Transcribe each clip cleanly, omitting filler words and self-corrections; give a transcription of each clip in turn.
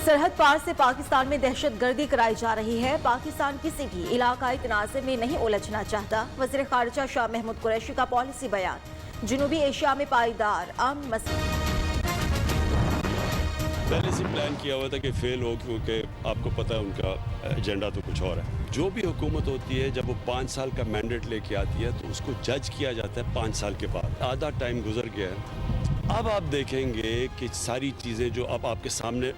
सरहद पार से पाकिस्तान में दहशतगर्दी कराई जा रही है। पाकिस्तान किसी भी इलाकाई तनाज़े में नहीं उलझना चाहता। वज़ीर ख़ारिजा शाह महमूद कुरैशी का पॉलिसी बयान। जनूबी एशिया में पायदार अमन पहले से प्लान किया हुआ था कि फेल हो, क्योंकि आपको पता है उनका एजेंडा तो कुछ और है। जो भी हुकूमत होती है जब वो 5 साल का मैंडेट लेके आती है तो उसको जज किया जाता है 5 साल के बाद। आधा टाइम गुजर गया है। अब आप देखेंगे कि सारी चीज़ें जो अब आपके सामने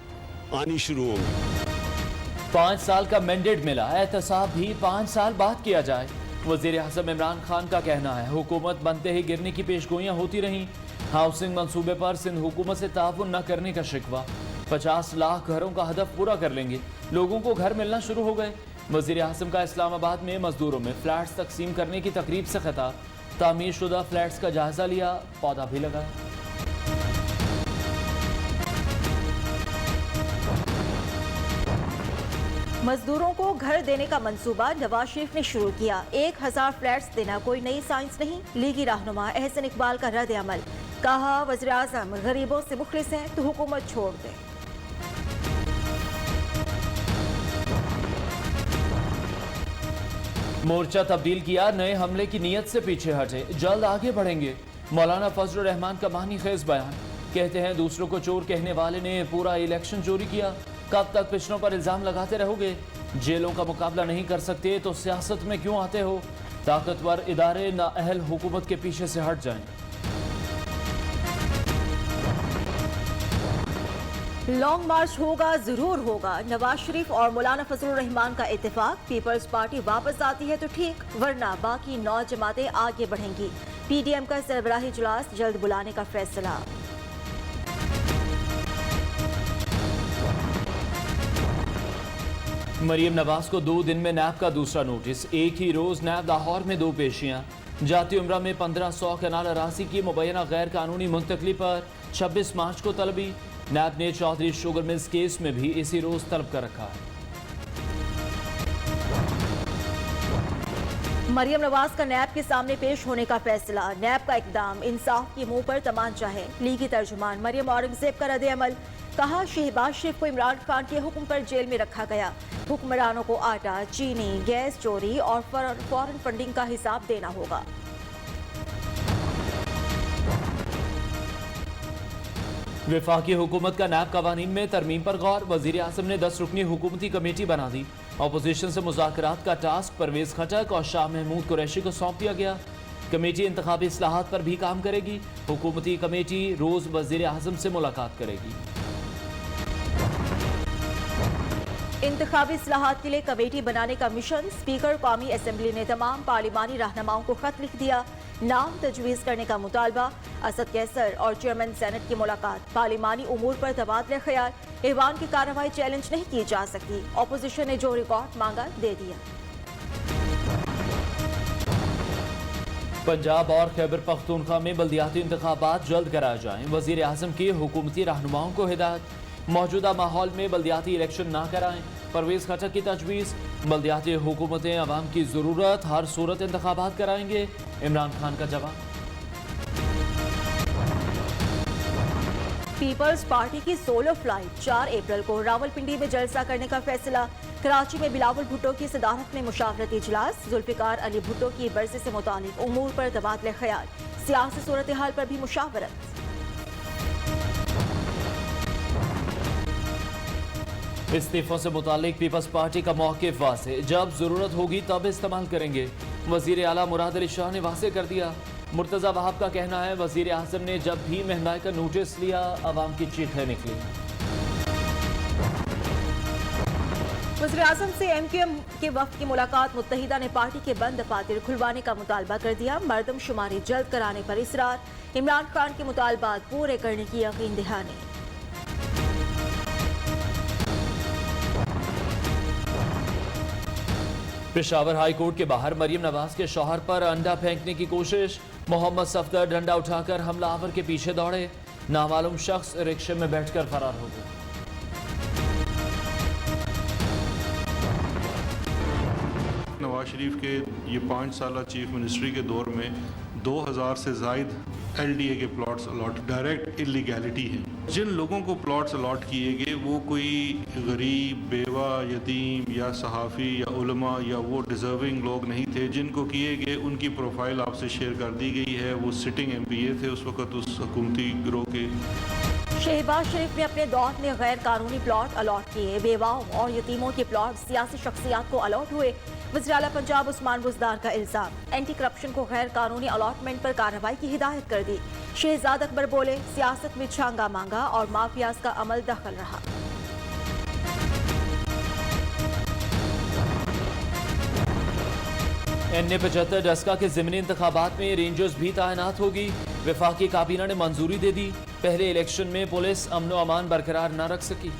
आनी शुरू होंगी। 5 साल का मैंडेट मिला, एहतसाब भी 5 साल बाद किया जाए। वज़ीर आज़म इमरान खान का कहना है हुकूमत बनते ही गिरने की पेशगोइयाँ होती रहीं। हाउसिंग मंसूबे पर सिंध हुकूमत से ताउन न करने का शिकवा। 50 लाख घरों का हदफ पूरा कर लेंगे, लोगों को घर मिलना शुरू हो गए। वज़ीर आज़म का इस्लामाबाद में मजदूरों में फ्लैट्स तकसीम करने की तकरीब से खिताब। तामीर शुदा फ्लैट्स का जायजा लिया, पौधा भी लगाया। मजदूरों को घर देने का मंसूबा नवाज शरीफ ने शुरू किया। 1000 फ्लैट्स देना कोई नई साइंस नहीं। लीगी रहनुमा एहसन इकबाल का रद्द अमल। कहा वज़ीर आज़म गरीबों से मुखलिस है तो हुकूमत छोड़ दे। मोर्चा तब्दील किया, नए हमले की नीयत से पीछे हटे, जल्द आगे बढ़ेंगे। मौलाना फजलुर रहमान का मानी खेज बयान। कहते हैं दूसरों को चोर कहने वाले ने पूरा इलेक्शन चोरी किया। कब तक पिछड़ों पर इल्जाम लगाते रहोगे? जेलों का मुकाबला नहीं कर सकते तो सियासत में क्यों आते हो? ताकतवर इदारे नाअहल हुकूमत के पीछे से हट जाएं। लॉन्ग मार्च होगा, जरूर होगा। नवाज शरीफ और मौलाना फजलुर रहमान का इत्तेफाक। पीपल्स पार्टी वापस आती है तो ठीक, वरना बाकी 9 जमातें आगे बढ़ेंगी। पीडीएम का सरबराही इजलास जल्द बुलाने का फैसला। मरियम नवाज को 2 दिन में नैब का दूसरा नोटिस। एक ही रोज नैब लाहौर में 2 पेशियां। जाती उम्रा में 1500 कनाल अरासी की मुबैना गैर कानूनी मुंतकली पर 26 मार्च को तलबी। नैब ने चौधरी शुगर मिल्स केस में भी इसी रोज तलब कर रखा है। मरियम नवाज का नैब के सामने पेश होने का फैसला। नैब का इकदाम इंसाफ के मुंह पर तमांचा है। लीगी तर्जुमान मरियम औरंगजेब का रद्द अमल। कहा शहबाज शरीफ को इमरान खान के हुक्म पर जेल में रखा गया। हुक्मरानों को आटा, चीनी, गैस चोरी और फॉरेन फंडिंग का हिसाब देना होगा। वफाकी हुकूमत का नैब कवानीन में तरमीम पर गौर। वज़ीर आज़म ने 10 रुकनी हुकूमती कमेटी बना दी। अपोजिशन से मुज़ाकरात का टास्क परवेज खटक और शाह महमूद कुरैशी को सौंप दिया गया। कमेटी इंतखाबी इस्लाहात पर भी काम करेगी। हुकूमती कमेटी रोज वज़ीर आज़म से मुलाकात करेगी। इंतखाबी इस्लाहात के लिए कमेटी बनाने का मिशन। स्पीकर कौमी असम्बली ने तमाम पार्लिमानी रहनुमाओं को खत लिख दिया। नाम तजवीज़ करने का मुतालबा। असद कैसर और चेयरमैन सेनेट की मुलाकात। पार्लिमानी उमूर पर तबादला ख्याल। ईवान की कार्रवाई चैलेंज नहीं की जा सकती। अपोजिशन ने जो रिकॉर्ड मांगा दे दिया। पंजाब और खैबर पख्तूनख्वा में बल्दियाती इंतखाबात जल्द कराए जाएं। वज़ीर आज़म की हुकूमती रहनुमाओं को हिदायत। मौजूदा माहौल में बल्दियाती इलेक्शन ना कराएं। परवेज खटक की तजवीज़। बल्दियाती हुकूमतें अवाम की ज़रूरत, हर सूरत इंतखाबात कराएंगे। इमरान खान का जवाब। पीपल्स पार्टी की सोलो फ्लाइट 4 अप्रैल को रावलपिंडी में जलसा करने का फैसला। कराची में बिलावल भुट्टो की सदारत में मुशावरती इजलास। जुल्फिकार अली भुट्टो की बरसी से मुतालिक उमूर पर तबादला ख्याल। सियासी सूरत हाल पर भी मुशावरत। इस्तीफों से मुतालिक पीपल्स पार्टी का मौक़िफ़ वाज़ेह। जब ज़रूरत होगी तब इस्तेमाल करेंगे। वज़ीर आला मुराद अली शाह ने वाज़ेह कर दिया। मुर्तज़ा वहाब का कहना है वज़ीर आज़म ने जब भी महंगाई का नोटिस लिया अवाम की चीखें निकली। वज़ीर आज़म से एमक्यूएम के वफ़द की मुलाकात। मुत्तहिदा ने पार्टी के बंद दफातर खुलवाने का मुतालबा कर दिया। मरदमशुमारी जल्द कराने पर इसरार। इमरान खान के मुतालबात पूरे करने की यकीन दहानी। पेशावर हाई कोर्ट के बाहर मरियम नवाज के शौहर पर अंडा फेंकने की कोशिश। मोहम्मद सफदर डंडा उठाकर हमलावर के पीछे दौड़े। नामालूम शख्स रिक्शे में बैठकर फरार हो गया। नवाज शरीफ के ये 5 साल चीफ मिनिस्ट्री के दौर में 2000 से ज़ायद LDA के प्लॉट्स अलॉट डायरेक्ट इलीगैलिटी हैं। जिन लोगों को प्लॉट्स अलॉट किए गए वो कोई गरीब, बेवा, यतीम या सहाफ़ी या उलमा या वो डिज़र्विंग लोग नहीं थे। जिनको किए गए उनकी प्रोफाइल आपसे शेयर कर दी गई है। वो सिटिंग MPA थे उस वक़्त उस हुकूमती गिरोह के। शहबाज शरीफ ने अपने दौर में गैर कानूनी प्लॉट अलॉट किए। बेवाओं और यतीमों के प्लॉट सियासी शख्सियात को अलॉट हुए। वज़ीर आला पंजाब उस्मान बुज़दार का इल्ज़ाम, एंटी करप्शन को गैर कानूनी अलॉटमेंट पर कार्रवाई की हिदायत कर दी। शहजाद अकबर बोले, सियासत में छांगा मांगा और माफियाज का अमल दखल रहा। NA-75 डस्का के ज़िमनी इंतखाबात में रेंजर्स भी तैनात होगी। वफाकी काबीना ने मंजूरी दे दी। पहले इलेक्शन में पुलिस अमन व अमान बरकरार न रख सकी।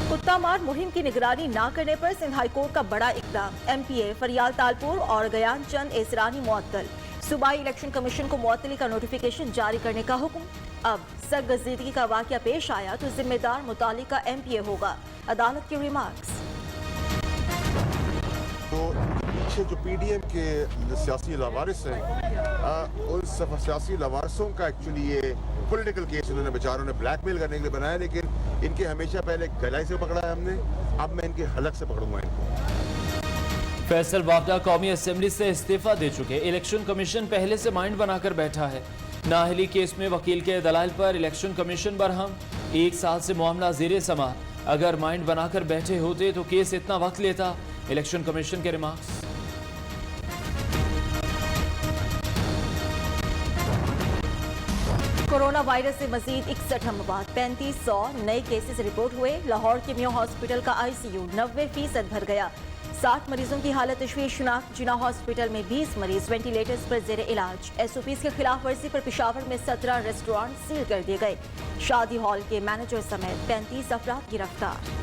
कुत्ता मार मुहिम की निगरानी न करने पर सिंध हाई कोर्ट का बड़ा इकदाम। MPA फरियाल तालपुर और गयान चंद एसरानी मुअत्तल। सूबाई इलेक्शन कमीशन को मुअत्तली का नोटिफिकेशन जारी करने का हुक्म। अब सरगर्दगी का वाकया पेश आया तो जिम्मेदार मुतालिका MPA होगा। अदालत के रिमार्क्स। तो पीछे जो PDM के सियासी लवारिस हैं उन सब सियासी लवारिसों का एक्चुअली ये पॉलिटिकल केस उन्होंने बेचारों ने ब्लैकमेल करने के लिए बनाया, लेकिन इनके हमेशा पहले गलाई से पकड़ा है हमने, अब मैं इनके हलक से पकड़ूंगा इनको। फैसल वापडा कौमी असेंबली से इस्तीफा दे चुके। इलेक्शन कमीशन पहले से माइंड बनाकर बैठा है। नाअहली केस में वकील के दलाइल पर इलेक्शन कमीशन बरहम। 1 साल से मामला ज़ेरे समा। अगर माइंड बनाकर बैठे होते तो केस इतना वक्त लेता। इलेक्शन कमीशन के रिमार्क्स। कोरोना वायरस से मजीद 61 अमवात, 3500 नए केसेस रिपोर्ट हुए। लाहौर के मियो हॉस्पिटल का ICU 90% भर गया। 60 मरीजों की हालत तशवीशनाक। जिना हॉस्पिटल में 20 मरीज वेंटिलेटर्स पर जेर इलाज। SOPs के खिलाफ वर्जी पर पेशावर में 17 रेस्टोरेंट सील कर दिए गए। शादी हॉल के मैनेजर समेत 35 अफराद गिरफ्तार।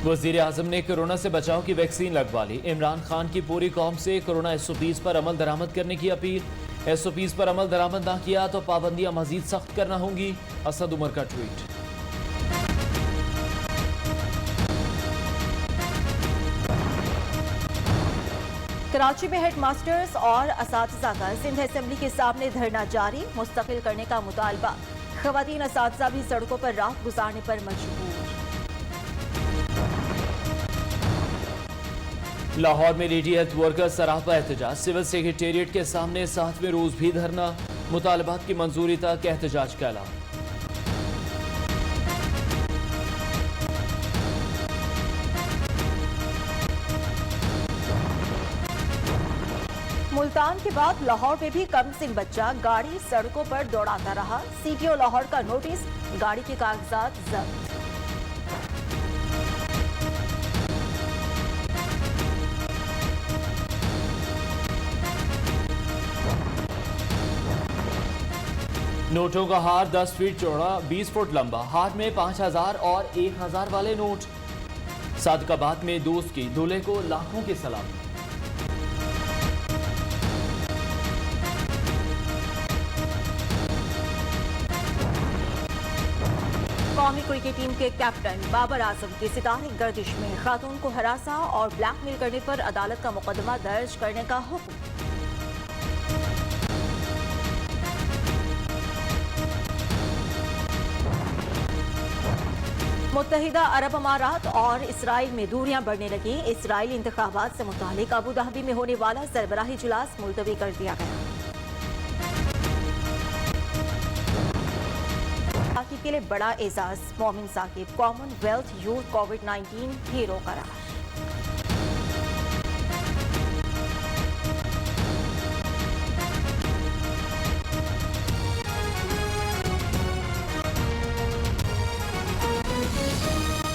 वज़ीर आज़म ने कोरोना से बचाव की वैक्सीन लगवा ली। इमरान खान की पूरी कौम से कोरोना SOPs पर अमल दरामद करने की अपील। SOPs पर अमल दरामद ना किया तो पाबंदियां मजीद सख्त करना होंगी। असद उमर का ट्वीट। कराची में हेड मास्टर्स और असातिज़ा का सिंध असेंबली के सामने धरना जारी। मुस्तकिल करने का मुतालबा। ख़वातीन असातिज़ा भी सड़कों पर रात गुजारने पर मजबूर। लाहौर में लेडी हेल्थ वर्कर्स सरापा एहतजाज। सिविल सेक्रेटेरिएट के सामने 7वें रोज भी धरना। मुतालबात की मंजूरी तक एहतजाज का ऐलान। मुल्तान के बाद लाहौर में भी कमसिन बच्चा गाड़ी सड़कों पर दौड़ाता रहा। CTO लाहौर का नोटिस, गाड़ी के कागजात जब्त। नोटों का हार 10 फीट चौड़ा, 20 फुट लंबा। हाथ में 5000 और 1000 वाले नोट। सादकाबाद में दोस्त की दूल्हे को लाखों की सलामी। कौमी क्रिकेट टीम के कैप्टन बाबर आजम की सितारे गर्दिश में। खातून को हरासा और ब्लैकमेल करने पर अदालत का मुकदमा दर्ज करने का हुक्म। मुत्तहिदा अरब अमारात और इसराइल में दूरियां बढ़ने लगी। इसराइली इंतखाबात से मुतालिक अबू धाबी में होने वाला सरबराही इजलास मुलतवी कर दिया गया। साकिब के लिए बड़ा एजाज। मोमिन साकिब कॉमनवेल्थ यूथ कोविड-19 हीरो करार।